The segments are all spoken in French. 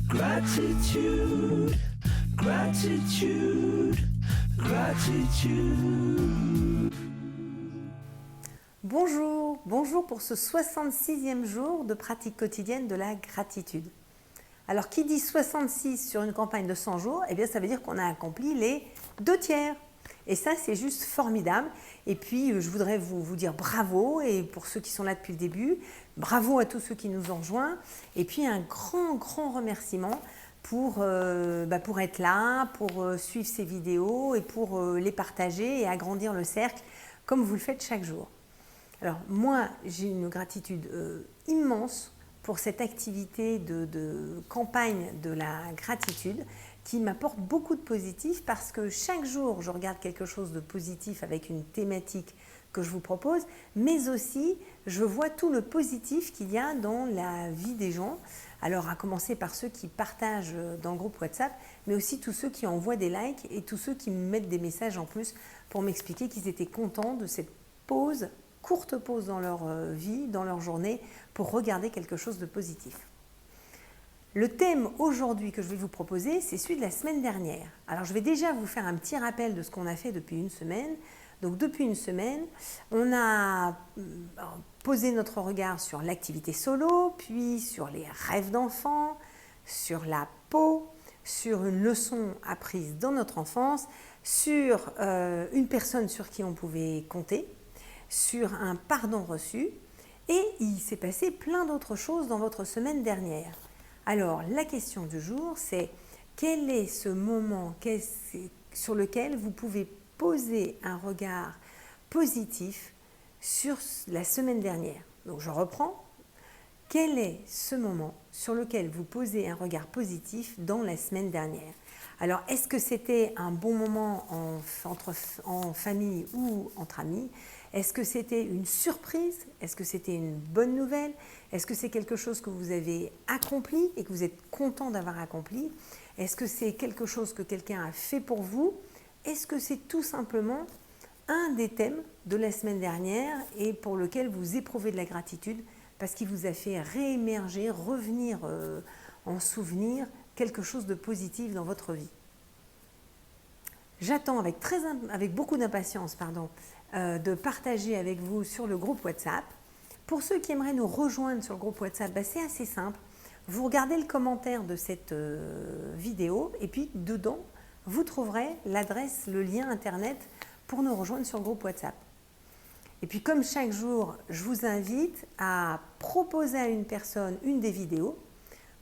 Gratitude, gratitude, gratitude. Bonjour pour ce 66e jour de pratique quotidienne de la gratitude. Alors qui dit 66 sur une campagne de 100 jours, eh bien ça veut dire qu'on a accompli les 2/3. Et ça c'est juste formidable. Et puis je voudrais vous dire bravo, et pour ceux qui sont là depuis le début, bravo à tous ceux qui nous ont rejoints. Et puis un grand remerciement pour être là, pour suivre ces vidéos et pour les partager et agrandir le cercle comme vous le faites chaque jour. Alors moi j'ai une gratitude immense pour cette activité de campagne de la gratitude qui m'apporte beaucoup de positif, parce que chaque jour je regarde quelque chose de positif avec une thématique que je vous propose, mais aussi je vois tout le positif qu'il y a dans la vie des gens. Alors à commencer par ceux qui partagent dans le groupe WhatsApp, mais aussi tous ceux qui envoient des likes et tous ceux qui me mettent des messages en plus pour m'expliquer qu'ils étaient contents de cette pause, courte pause dans leur vie, dans leur journée, pour regarder quelque chose de positif. Le thème aujourd'hui que je vais vous proposer, c'est celui de la semaine dernière. Alors je vais déjà vous faire un petit rappel de ce qu'on a fait depuis une semaine. Donc depuis une semaine, on a posé notre regard sur l'activité solo, puis sur les rêves d'enfants, sur la peau, sur une leçon apprise dans notre enfance, sur une personne sur qui on pouvait compter, sur un pardon reçu, et il s'est passé plein d'autres choses dans votre semaine dernière. Alors la question du jour, c'est quel est ce moment sur lequel vous pouvez poser un regard positif sur la semaine dernière. Donc je reprends. Quel est ce moment sur lequel vous posez un regard positif dans la semaine dernière? Alors, est-ce que c'était un bon moment en famille ou entre amis? Est-ce que c'était une surprise? Est-ce que c'était une bonne nouvelle? Est-ce que c'est quelque chose que vous avez accompli et que vous êtes content d'avoir accompli? Est-ce que c'est quelque chose que quelqu'un a fait pour vous? Est-ce que c'est tout simplement un des thèmes de la semaine dernière et pour lequel vous éprouvez de la gratitude parce qu'il vous a fait réémerger, revenir en souvenir quelque chose de positif dans votre vie? J'attends avec beaucoup d'impatience de partager avec vous sur le groupe WhatsApp. Pour ceux qui aimeraient nous rejoindre sur le groupe WhatsApp, c'est assez simple. Vous regardez le commentaire de cette vidéo et puis dedans, vous trouverez l'adresse, le lien internet pour nous rejoindre sur le groupe WhatsApp. Et puis comme chaque jour, je vous invite à proposer à une personne une des vidéos,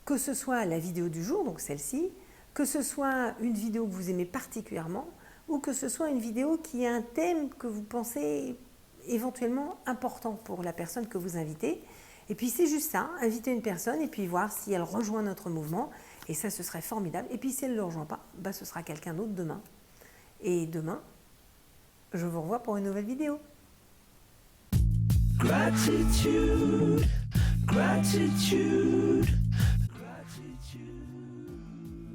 que ce soit la vidéo du jour, donc celle-ci, que ce soit une vidéo que vous aimez particulièrement, ou que ce soit une vidéo qui a un thème que vous pensez éventuellement important pour la personne que vous invitez. Et puis c'est juste ça, inviter une personne et puis voir si elle rejoint notre mouvement. Et ça, ce serait formidable. Et puis si elle ne le rejoint pas, ce sera quelqu'un d'autre demain. Et demain, je vous revois pour une nouvelle vidéo. Gratitude, gratitude.